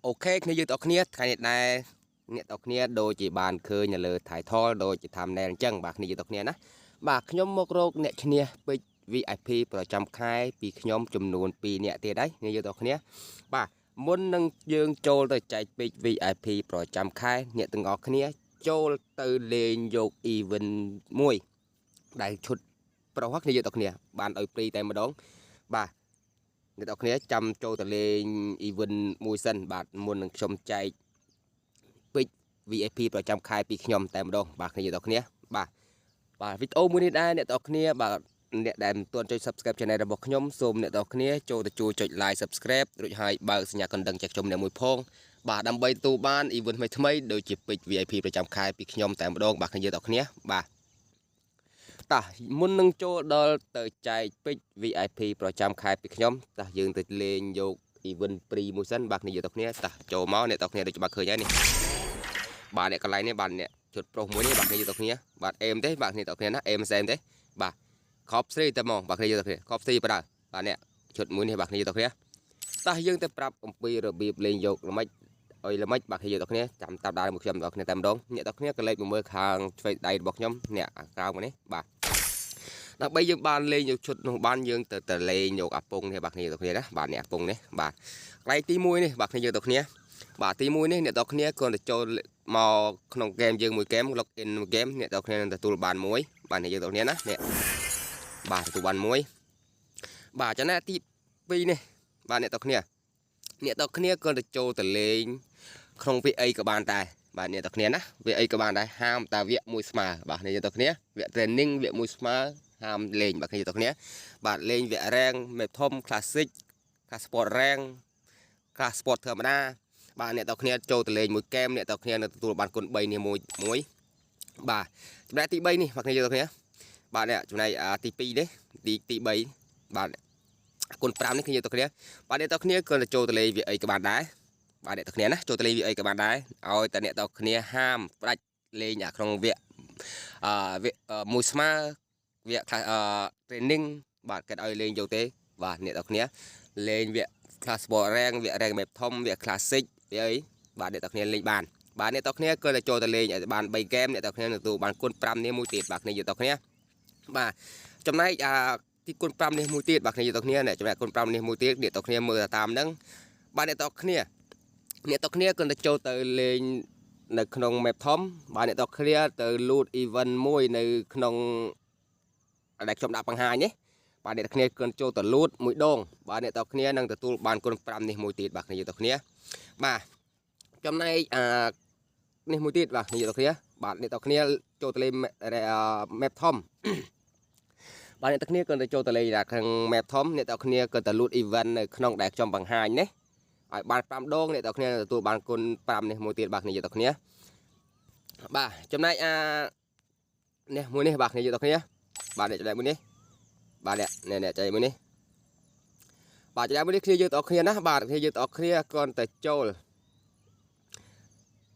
ok គ្នាយើងតគ្នាថ្ងៃនេះដែរអ្នកតគ្នាដូចជាបានឃើញនៅលើ title ដូចជា thumbnail អញ្ចឹងបាទគ្នាយើងតគ្នាណាបាទខ្ញុំមករកអ្នកឈ្នះពេជ្រ VIP ប្រចាំខែពីខ្ញុំចំនួន2នាក់ទៀតហើយគ្នាយើងតគ្នាបាទមុននឹងយើងចូលទៅចែកពេជ្រ VIP ប្រចាំខែអ្នកទាំងអស់គ្នាចូលទៅលេងយក event មួយដែលឈុតប្រុសគ្នាយើងតគ្នាបានឲ្យព្រីតែម្ដងបាទអ្នកនរគ្នាចាំចូលទៅលេង event មួយសិនបាទមុននឹងខ្ញុំចែកពេជ្រ VIP ប្រចាំខែពីខ្ញុំតែម្ដងបាទគ្នាអ្នកនរគ្នាបាទវីដេអូមួយនេះដែរអ្នកនរគ្នាបាទអ្នកដែលមិនទាន់ចុច Subscribe Channel របស់ខ្ញុំសូមអ្នកនរគ្នាចូលទៅជួយចុច Like Subscribe រួចហើយបើកសញ្ញាកណ្ដឹងចែកខ្ញុំអ្នកមួយផងបាទដើម្បីទទួលបាន event ថ្មីៗដូចជាពេជ្រ VIP ប្រចាំខែពីខ្ញុំតែម្ដងបាទគ្នាអ្នកនរគ្នាបាទមុននឹងចូលដល់ទៅចែកពេជ្រ VIP ប្រចាំខែពីខ្ញុំយើងទៅលេងយក event ព្រីមួយសិនបាទគ្នាយកទៅគ្នាចូលមកអ្នកតគ្នាដូចច្បាស់ឃើញហើយនេះបាទអ្នកកន្លែងនេះបាទអ្នកជុតប្រុសមួយនេះបាទគ្នាយកទៅគ្នាបាទអេមទេបាទគ្នាតគ្នាណាអេមសែមទេបាទខប់ស្រីតែហ្មងបាទគ្នាយកទៅគ្នាខប់ស្រីបណ្ដាបាទអ្នកជុតមួយនេះបាទគ្នាយកទៅគ្នាយើងទៅប្រាប់អំពីរបៀបលេងយកល្មិចអុយល្មិចបាទគ្នាយកទៅគ្នាចាំតាមដានមកខ្ញុំដល់គ្នាតែម្ដងអ្នកទាំងគ្នាក៏លេខមកមើលខាងឆ្វេងដៃរបស់ខ្ញុំអ្នកក្រៅមកនេះបាទដើម្បីយើងបានលេងយកឈុតនោះបានយើងទៅលេងយកអាពងនេះបាទគ្នាទៅគ្នាណាបាទនេះអាពងនេះបាទកន្លែងទី1នេះបាទគ្នាយកទៅគ្នាបាទទី1នេះអ្នកទាំងគ្នាគ្រាន់តែចូលមកក្នុងហ្គេមយើងមួយហ្គេម log in មួយហ្គេមអ្នកទាំងគ្នានឹងទទួលបានមួយបាទអ្នកយកទៅគ្នាណានេះបាទទទួលបានមួយបាទចំណែកទី2នេះបាទអ្នកទាំងគ្នាគ្រាន់តែចូលទៅលេងក្នុងវាអីក៏បានដែរបាទអ្នកទាំងគ្នាណាវាអីក៏បានដែរហាមតែវគ្គមួយស្មើបាទអ្នកទាំងគ្នាវគ្គ training វគ្គមួយស្មើហាមលេងបាទគ្នាទាំងគ្នាបាទលេងវគ្គ rank មេធំ classic class sport rank class sport ធម្មតាបាទអ្នកទាំងគ្នាចូលទៅលេងមួយហ្គេមអ្នកទាំងគ្នានឹងទទួលបានគុណ3នេះមួយបាទចំណែកទី3នេះបាទគ្នាទាំងគ្នាបាទអ្នកចំណែកទី2នេះទី3បាទគុណ5នេះគ្នាទាំងគ្នាបាទអ្នកទាំងគ្នាគ្រាន់តែចូលទៅលេងវាអីក៏បានដែរបាទអ្នកទាំងគ្នាណាចូលទៅលេងវាអីក៏បានដែរឲ្យតែអ្នកទាំងគ្នាហាមផ្ដាច់លេងក្នុងវគ្គវគ្គមួយស្មើវគ្គ training បាទគេឲ្យលេងយកទេបាទអ្នកទាំងគ្នាលេងវគ្គ class sport rank វគ្គ rank map ធំវគ្គ classic វាអីបាទអ្នកទាំងគ្នាលេងបានបាទអ្នកទាំងគ្នាគ្រាន់តែចូលទៅលេងឲ្យបាន3ហ្គេមអ្នកទាំងគ្នានឹងទទួលបានគុណ5នេះមួយទៀតបាទគ្នាយកទាំងគ្នាបាទចំណែកទីគុណ5នេះមួយទៀតបាទគ្នាយកទាំងគ្នាចំណែកគុណ5នេះមួយទៀតអ្នកទាំងគ្នាមើលតាមហ្នឹងបាទអ្នកទាំងគ្នាគ្រាន់តែចូលទៅលេងនៅក្នុង map ធំបាទអ្នកទាំងគ្នាទៅ loot event មួយនៅក្នុងដែលខ្ញុំដាក់បង្ហាញនេះបាទអ្នកទាំងគ្នាគ្រាន់ចូលទៅ loot មួយដងបាទអ្នកទាំងគ្នានឹងទទួលបានគុណ5នេះមួយទៀតបាទគ្នាយកទាំងគ្នាបាទចំណែកនេះមួយទៀតបាទគ្នាយកទាំងគ្នាបាទអ្នកទាំងគ្នាចូលទៅលេង map ធំបាទអ្នកទាំងគ្នាគ្រាន់តែចូលទៅលេងក្នុង map ធំអ្នកទាំងគ្នាគ្រាន់តែ loot event នៅក្នុងដែលខ្ញុំបង្ហាញនេះឲ្យបាន5ដងអ្នកទាំងគ្នាទទួលបានគុណ5នេះមួយទៀតបាទគ្នាយកទាំងគ្នាបាទចំណែកនេះមួយនេះបាទគ្នាយកទាំងគ្នាបាទអ្នកចំណែកមួយនេះបាទអ្នកចៃមួយនេះបាទចំណែកមួយនេះគ្នាយើងទាំងអស់គ្នាណាបាទគ្នាយើងទាំងអស់គ្នាគ្រាន់តែចូល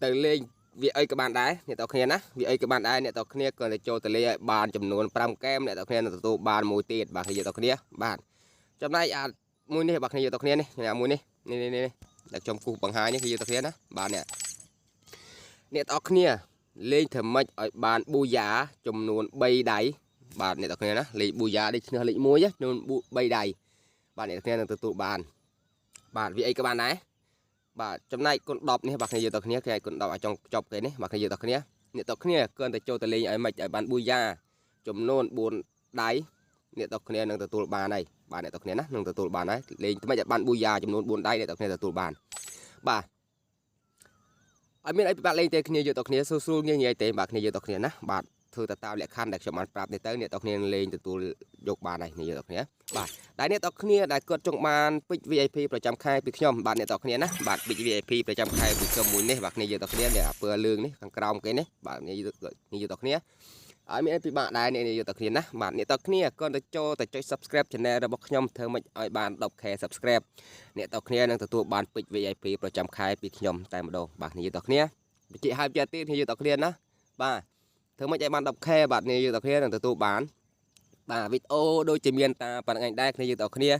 ទៅលេងវាអីក៏បានដែរអ្នកទាំងគ្នាណាវាអីក៏បានដែរអ្នកទាំងគ្នាគ្រាន់តែចូលទៅលេងឲ្យបានចំនួន5ហ្គេមអ្នកទាំងគ្នានឹងទទួលបានមួយទៀតបាទគ្នាយើងទាំងគ្នាបាទចំណែកមួយនេះបាទគ្នាយើងទាំងគ្នានេះមួយនេះដែលខ្ញុំគូសបង្ហាញនេះគ្នាយើងទាំងគ្នាណាបាទអ្នកទាំងអស់គ្នាលេងធ្វើម៉េចឲ្យបានប៊ូយ៉ាចំនួន3ដៃបាទអ្នកទាំងគ្នាណាលេខប៊ូយ៉ានេះឈ្នះលេខ1ចំនួន3ដៃបាទអ្នកទាំងគ្នានឹងទទួលបានបាទវាអីក៏បានដែរបាទចំណែកគុណ10នេះបាទគ្នាយើងទាំងគ្នាគេឲ្យគុណ10ឲ្យចង់ចប់គេនេះបាទគ្នាយើងទាំងគ្នាអ្នកទាំងគ្នាគ្រាន់តែចូលទៅលេងឲ្យម៉េចឲ្យបានប៊ូយ៉ាចំនួន4ដៃអ្នកទាំងគ្នានឹងទទួលបានហើយបាទអ្នកទាំងគ្នាណានឹងទទួលបានហើយលេងថ្មីឲ្យបានប៊ូយ៉ាចំនួន4ដៃអ្នកទាំងគ្នាទទួលបានបាទអត់មានអីពិបាកលេងទេគ្នាយើងទាំងគ្នាស្រួលងាយទេបាទគ្នាយើងទាំងគ្នាណាបាទធ្វើទៅតាមលក្ខខណ្ឌដែលខ្ញុំបានប្រាប់នេះទៅអ្នកទាំងគ្នាលេងទទួលយកបានហើយគ្នាយើងទាំងគ្នាបាទដែលអ្នកទាំងគ្នាដែលគាត់ចង់បានពេជ្រ VIP ប្រចាំខែពីខ្ញុំបាទអ្នកទាំងគ្នាណាបាទពេជ្រ VIP ប្រចាំខែពីខ្ញុំមួយនេះបាទគ្នាយើងទាំងគ្នានេះពើលឿងនេះខាងក្រោមគេនេះបាទគ្នាយើងទាំងគ្នាអត់មានអីពិបាកដែរអ្នកយើងទាំងគ្នាណាបាទអ្នកទាំងគ្នាគាត់ទៅចូលទៅចុច Subscribe Channel របស់ខ្ញុំធ្វើម៉េចឲ្យបាន 10k Subscribe អ្នកទាំងគ្នានឹងទទួលបានពេជ្រ VIP ប្រចាំខែពីខ្ញុំតែម្ដងបាទគ្នាយើងទាំងគ្នាបញ្ជាក់ឲ្យទៀតគ្នាយើងទាំងគ្នាណាបាទធ្វើម៉េចឲ្យបាន 10k បាទគ្នាយើងទាំងគ្នានឹងទទួលបានបាទវីដេអូដូចជាមានតាប៉ុណ្្នឹងឯងដែរគ្នាយើងទាំងគ្នា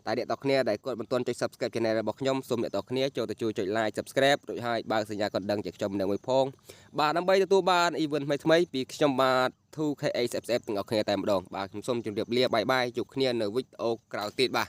tại điện tộc kia để còn một tuần cho subscribe channel này bọc nhom xôm điện tộc kia cho tôi chui like subscribe rồi hai baสัญญาcòn đăng chạy trong đường mười phong bà năm bayตัวบ้านอีเวนต์ไม่ทำไมปีชมมาทูเคเอสเอฟเอฟถึงเอาเคแต่มาดองbà xôm chụpเรียบเรียบใบใบจุกเนี่ยในวิดีโอกล่าวติดบ่า